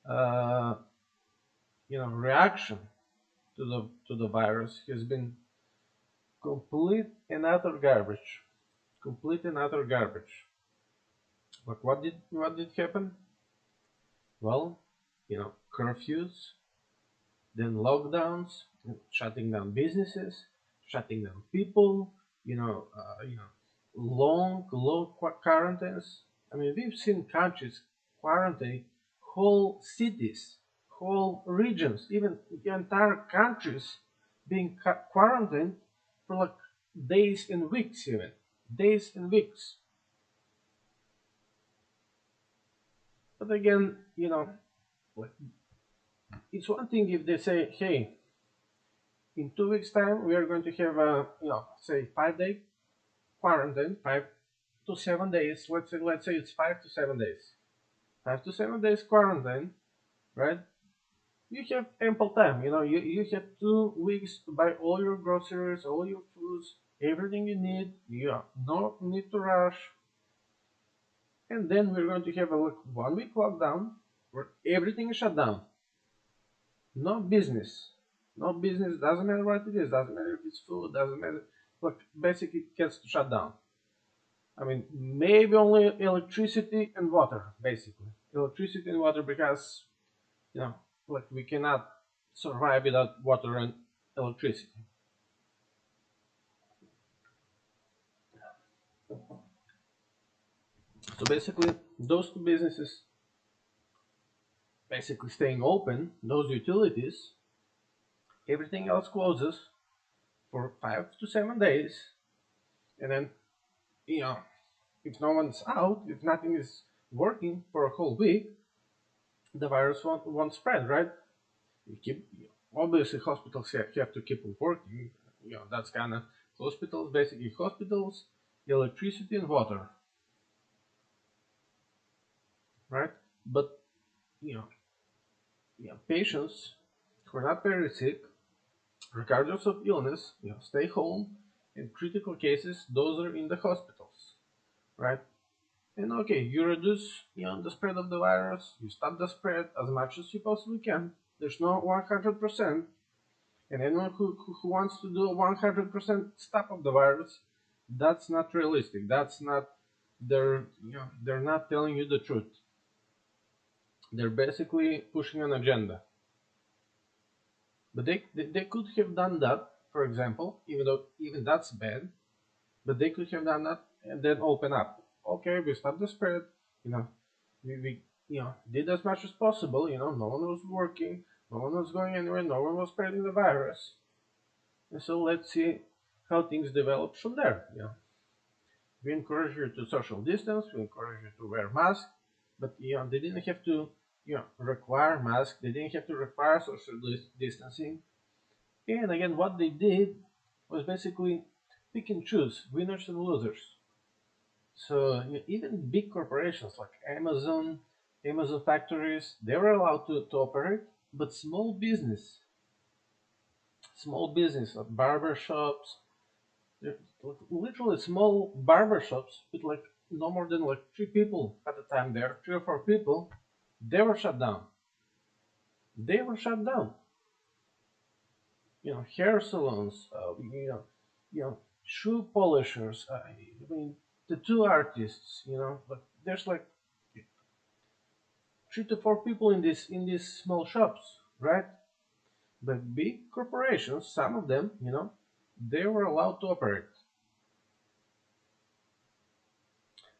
uh, reaction to the virus has been complete and utter garbage. Complete and utter garbage. But what did happen? Well, curfews, then lockdowns, shutting down businesses, shutting down people, long quarantines. I mean, we've seen countries quarantine whole cities, whole regions, even entire countries being quarantined for like days and weeks, even days and weeks. But again, like, it's one thing if they say, "Hey, in 2 weeks' time, we are going to have a, say 5 day quarantine, 5 to 7 days. Let's say it's 5 to 7 days. 5 to 7 days quarantine, right? You have ample time. You have 2 weeks to buy all your groceries, all your foods, everything you need. You no need to rush. And then we're going to have a 1 week lockdown where everything is shut down. No business. No business. Doesn't matter what it is. Doesn't matter if it's food. Doesn't matter. Look, basically, it gets to shut down. I mean, maybe only electricity and water, basically. Electricity and water because, you know, like we cannot survive without water and electricity. So basically, those two businesses basically staying open, those utilities, everything else closes for 5 to 7 days, and then, you know, if no one's out, if nothing is working for a whole week, the virus won't spread, right? You keep Obviously hospitals have to keep working. That's kind of hospitals, basically hospitals, electricity and water, right? But you know, patients who are not very sick, regardless of illness, stay home. In critical cases, those are in the hospitals, right? And okay, you reduce the spread of the virus, you stop the spread as much as you possibly can. There's no 100%, and anyone who wants to do a 100% stop of the virus, that's not realistic. That's not they're not telling you the truth. They're basically pushing an agenda. But they could have done that, for example, even though even that's bad. But they could have done that and then open up. Okay, we stopped the spread. You know, we did as much as possible. No one was working, no one was going anywhere, no one was spreading the virus. And so let's see how things develop from there. We encourage you to social distance, we encourage you to wear masks, but they didn't have to require masks, they didn't have to require social distancing. And again, what they did was basically pick and choose winners and losers. So even big corporations like Amazon factories, they were allowed to operate, but small business like barber shops, literally small barber shops with like no more than like 3 people at the time there, 3 or 4 people, they were shut down. They were shut down. Hair salons, shoe polishers. I mean, tattoo artists. But there's like 3 to 4 people in these small shops, right? But big corporations, some of them, they were allowed to operate.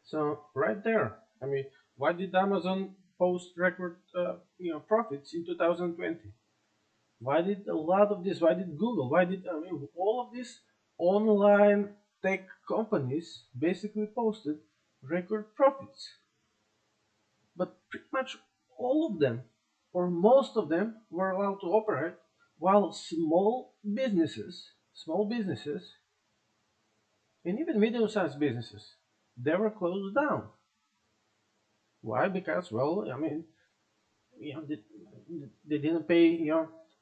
So right there, I mean, why did Amazon post record, profits in 2020? Why did a lot of this? Why did Google? Why did all of these online tech companies basically posted record profits? But pretty much all of them, or most of them, were allowed to operate, while small businesses, and even medium-sized businesses, they were closed down. Why? Because, well, I mean, they didn't pay,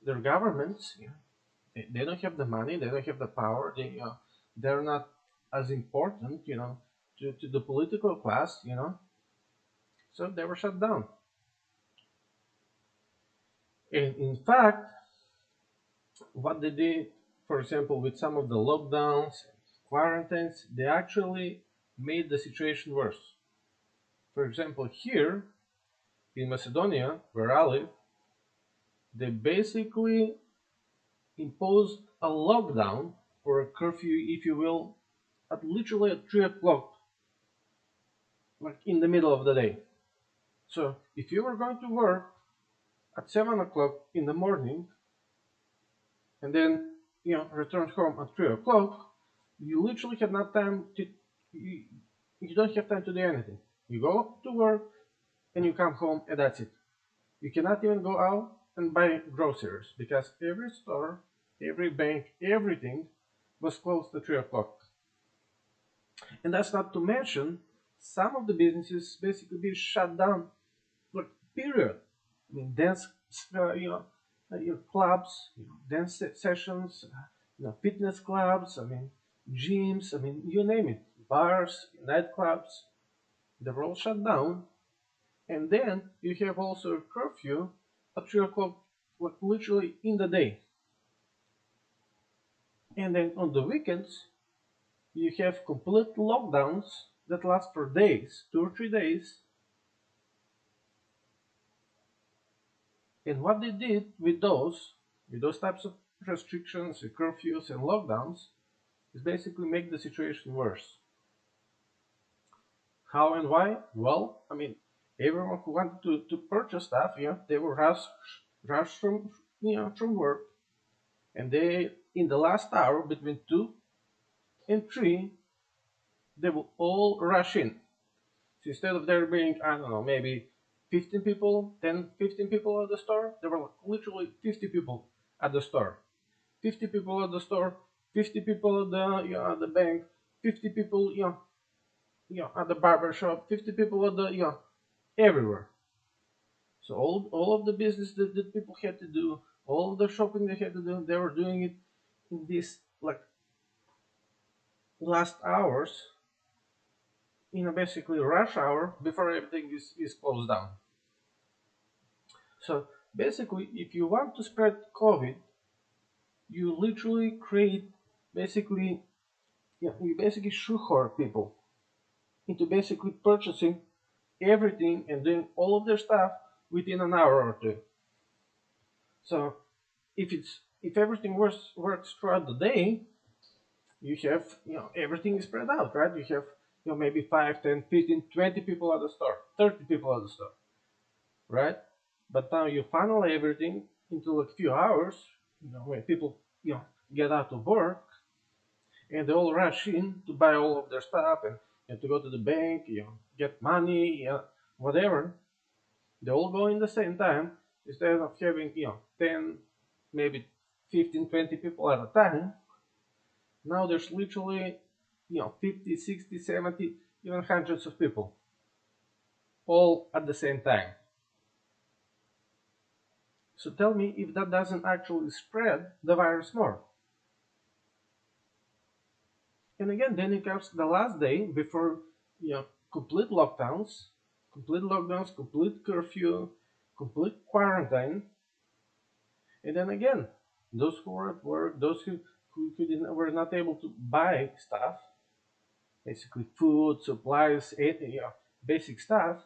their governments. They don't have the money, they don't have the power. They're not as important, to the political class. So they were shut down. And in fact, what they did, for example, with some of the lockdowns, quarantines, they actually made the situation worse. For example, here in Macedonia, where I live, they basically imposed a lockdown or a curfew, if you will, at literally at 3 o'clock, like in the middle of the day. So if you were going to work at 7 o'clock in the morning and then return home at 3 o'clock, you literally have not time to you, you don't have time to do anything. You go to work and you come home and that's it. You cannot even go out and buy groceries because every store, every bank, everything was closed at 3 o'clock. And that's not to mention some of the businesses basically being shut down. Like period. I mean, dance, clubs, dance sessions, fitness clubs. I mean, gyms. I mean, you name it. Bars, nightclubs. They're all shut down. And then you have also a curfew at 3 o'clock, like literally in the day. And then on the weekends, you have complete lockdowns that last for days, 2 or 3 days. And what they did with those types of restrictions, curfews, and lockdowns, is basically make the situation worse. How and why? Well, I mean, everyone who wanted to purchase stuff, they were rushed from work, and they in the last hour between 2 and 3, they will all rush in. So instead of there being, I don't know, maybe 15 people, 10, 15 people at the store, there were literally 50 people at the store. 50 people at the store, 50 people at the bank, 50 people at the barber shop, 50 people at the everywhere. So all of the business that people had to do, all of the shopping they had to do, they were doing it in this like last hours, basically rush hour before everything is closed down. So basically, if you want to spread COVID, you literally create basically, you basically shoehorn people into basically purchasing everything and doing all of their stuff within an hour or two. So if everything works throughout the day, you have everything is spread out, right? You have maybe 5, 10, 15, 20 people at the store, 30 people at the store, right? But now you funnel everything into like a few hours, when people get out of work and they all rush in to buy all of their stuff and to go to the bank, get money, whatever. They all go in the same time instead of having 10, maybe 15, 20 people at a time. Now there's literally 50, 60, 70, even hundreds of people all at the same time. So tell me if that doesn't actually spread the virus more. And again, then it comes the last day before complete lockdowns, complete curfew, complete quarantine. And then again, those who were at work, those who were not able to buy stuff, basically food, supplies, basic stuff,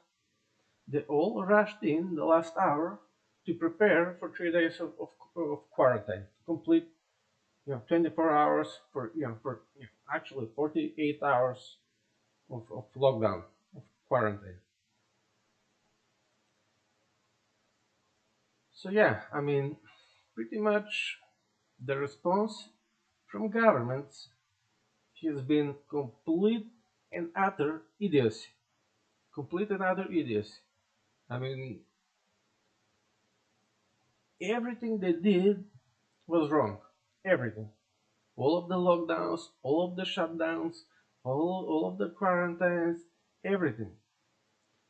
they all rushed in the last hour to prepare for 3 days of quarantine, complete 24 hours for actually 48 hours of lockdown, of quarantine. So yeah, I mean, pretty much the response from governments has been complete and utter idiocy. Complete and utter idiocy. I mean, everything they did was wrong. Everything. All of the lockdowns, all of the shutdowns, all of the quarantines, everything.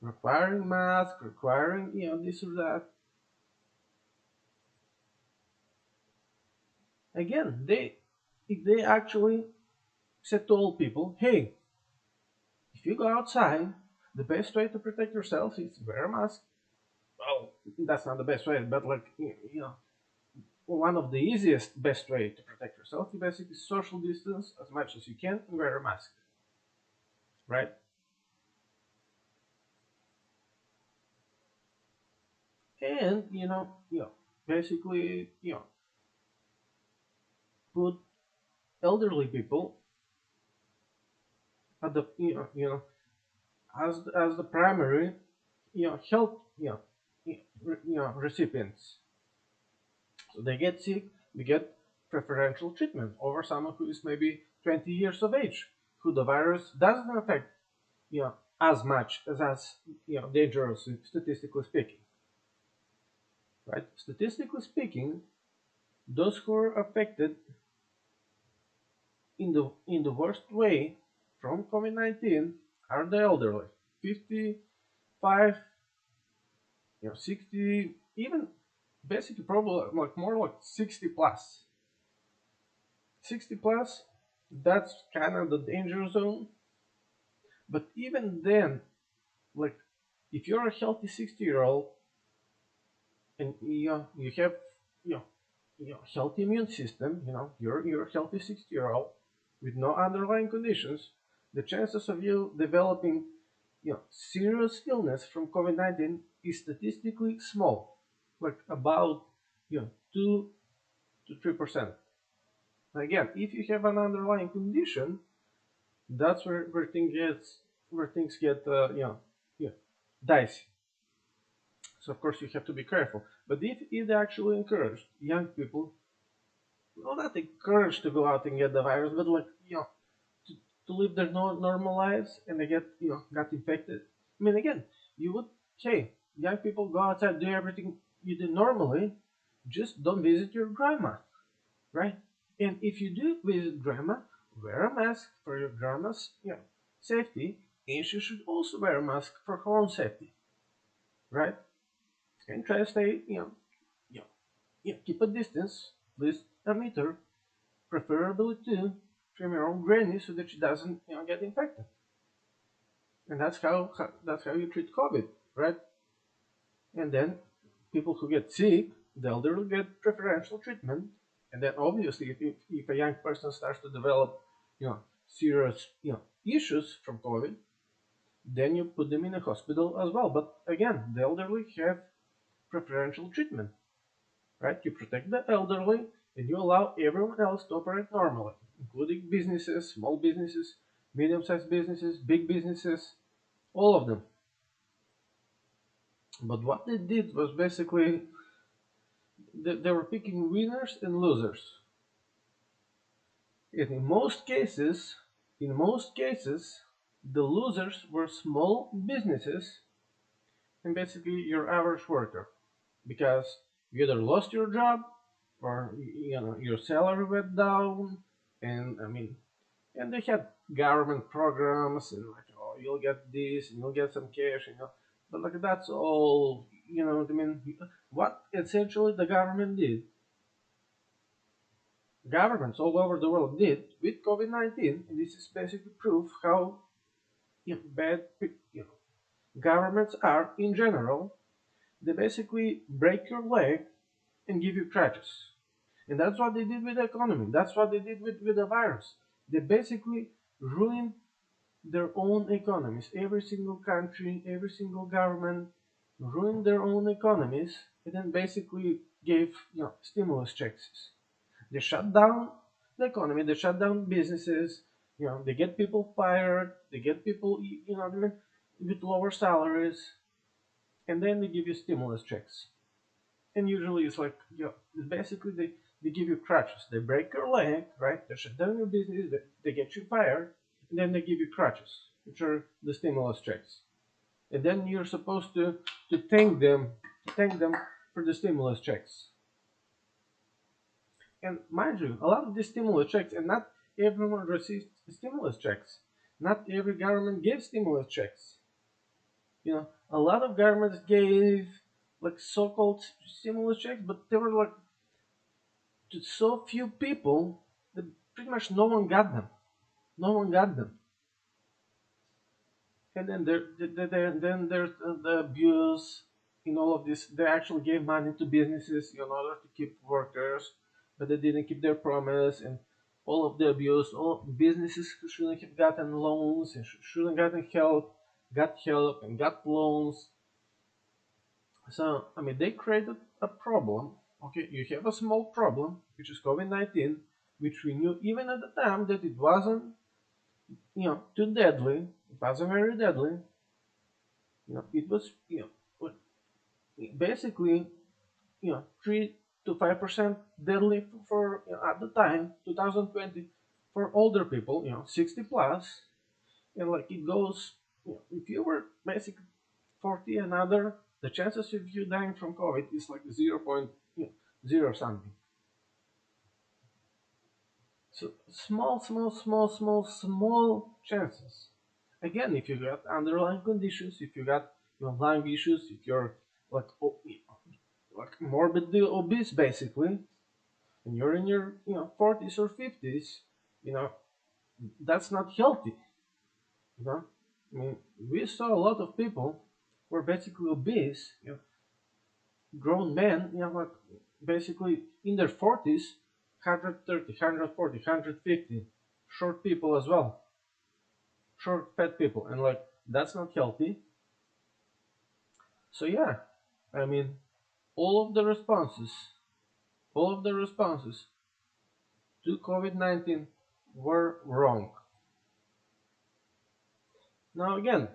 Requiring masks, requiring this or that. Again, if they actually said to all people, hey, if you go outside, the best way to protect yourself is wear a mask. Well, that's not the best way, but like one of the easiest best way to protect yourself, you basically social distance as much as you can and wear a mask, right? And basically put elderly people at the as the primary health recipients. So they get sick, they get preferential treatment over someone who is maybe 20 years of age, who the virus doesn't affect as much as dangerous statistically speaking, right? Statistically speaking, those who are affected in the worst way from COVID-19 are the elderly, 55, 60, even basically probably like more like 60 plus. 60 plus, that's kind of the danger zone. But even then, like if you're a healthy 60-year-old and you have you know, healthy immune system, you're a healthy 60-year-old with no underlying conditions, the chances of you developing serious illness from COVID-19 is statistically small, like about 2 to 3%. Again, if you have an underlying condition, that's where things get dicey. So of course you have to be careful. But if it actually encouraged young people, well, not encouraged to go out and get the virus, but like to, to live their normal lives, and they get got infected. I mean, again, you would hey, young people go outside, do everything you do normally, just don't visit your grandma, right? And if you do visit grandma, wear a mask for your grandma's safety, and she should also wear a mask for her own safety, right? And try to stay keep a distance, at least a meter, preferably two, from your own granny so that she doesn't get infected. And that's how you treat COVID, right? And then people who get sick, the elderly get preferential treatment. And then obviously, if a young person starts to develop, serious, issues from COVID, then you put them in a hospital as well. But again, the elderly have preferential treatment, right? You protect the elderly and you allow everyone else to operate normally, including businesses, small businesses, medium-sized businesses, big businesses, all of them. But what they did was basically they were picking winners and losers. And in most cases, the losers were small businesses and basically your average worker, because you either lost your job or your salary went down, and I mean, and they had government programs and like, oh, you'll get this and you'll get some cash, but like that's all, what I mean. What essentially the government did, governments all over the world did with COVID-19, and this is basically proof how bad governments are in general. They basically break your leg and give you crutches. And that's what they did with the economy. That's what they did with the virus. They basically ruined their own economies. Every single country, every single government ruined their own economies and then basically gave stimulus checks. They shut down the economy, they shut down businesses, they get people fired, they get people what I mean, with lower salaries, and then they give you stimulus checks. And usually it's like basically they give you crutches. They break your leg, right? They shut down your business, they get you fired, and then they give you crutches, which are the stimulus checks. And then you're supposed to thank them for the stimulus checks. And mind you, a lot of these stimulus checks, and not everyone receives stimulus checks. Not every government gives stimulus checks. A lot of governments gave like so-called stimulus checks, but they were like to so few people that pretty much no one got them. No one got them. And then there's the abuse. in all of this, they actually gave money to businesses in order to keep workers, but they didn't keep their promise, and all of the abuse, all businesses who shouldn't have gotten loans and shouldn't gotten help, got help and got loans. So, I mean, they created a problem. Okay, you have a small problem, which is COVID-19, which we knew even at the time that it wasn't, too deadly. It wasn't very deadly. It was, basically, 3 to 5% deadly for, at the time, 2020, for older people, 60 plus, and like it goes, if you were basically 40 and other, the chances of you dying from COVID is like 0.0 something. So small chances. Again, if you got underlying conditions, if you got lung issues, if you're like like morbidly obese, basically, and you're in your 40s or 50s, you know that's not healthy. You know, I mean, we saw a lot of people who were basically obese, grown men, like basically in their 40s, 130, 140, 150, short people as well, short fat people, and like that's not healthy. So yeah, I mean, all of the responses, all of the responses to COVID-19 were wrong. Now again,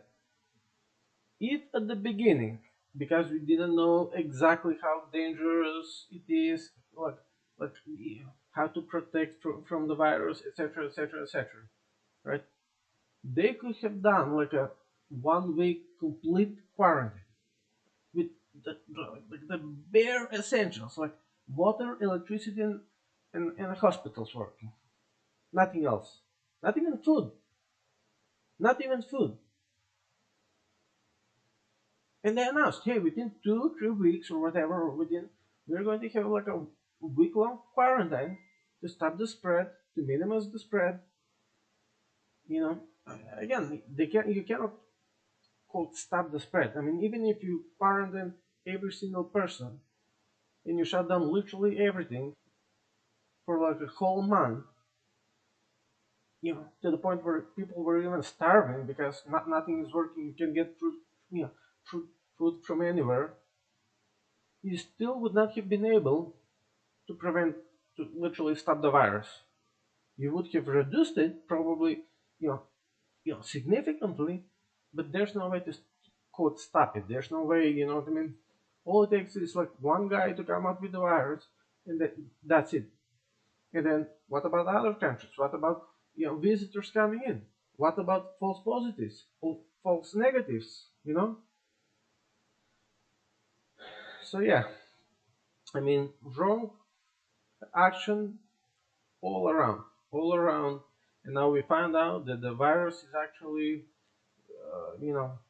if at the beginning, because we didn't know exactly how dangerous it is, like how to protect from the virus, etc., etc., etc., right? They could have done like a 1 week complete quarantine with the bare essentials like water, electricity, and hospitals working. Nothing else. Not even food. Not even food. And they announced, hey, within 2, 3 weeks or whatever, or we're going to have like a week-long quarantine to stop the spread, to minimize the spread. Again, you cannot quote stop the spread. I mean, even if you quarantine every single person and you shut down literally everything for like a whole month, to the point where people were even starving because nothing is working. You can get fruit, food from anywhere. You still would not have been able to literally stop the virus. You would have reduced it probably, you know, significantly, but there's no way to quote stop it. There's no way, you know what I mean? All it takes is like one guy to come up with the virus, and that's it. And then what about other countries? What about visitors coming in? What about false positives, false negatives? So yeah, I mean, wrong action all around, and now we find out that the virus is actually,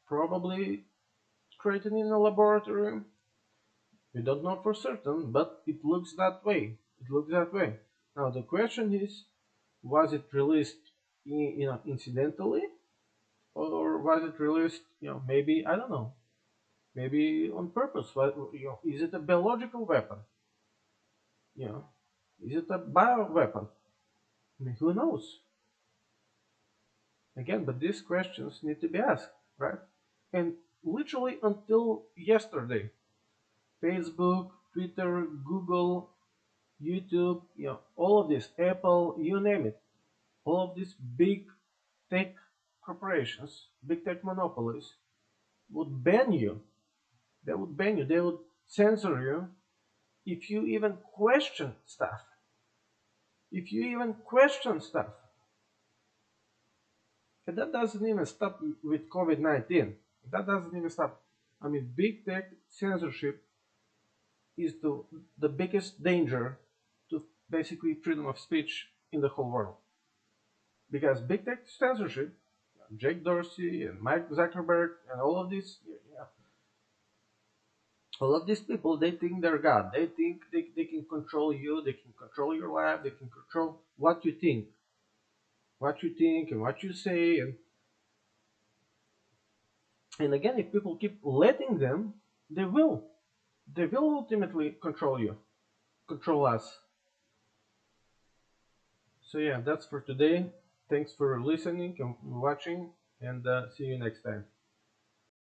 probably created in a laboratory. We don't know for certain, but it looks that way. It looks that way. Now the question is, was it released, incidentally, or was it released, maybe I don't know, maybe on purpose? Is it a biological weapon? You know, is it a bio weapon? I mean, who knows? Again, but these questions need to be asked, right? And literally until yesterday, Facebook, Twitter, Google, YouTube, all of this, Apple, you name it, all of these big tech corporations, big tech monopolies would ban you. They would ban you. They would censor you if you even question stuff. If you even question stuff. And that doesn't even stop with COVID-19. That doesn't even stop. I mean, big tech censorship is the biggest danger to basically freedom of speech in the whole world. Because big tech censorship, Jake Dorsey and Mike Zuckerberg and all of these people, they think they're God. They think they can control you, they can control your life, they can control what you think and what you say. And again, if people keep letting them, They will. They will ultimately control you, control us. So yeah, that's for today. Thanks for listening and watching, and see you next time.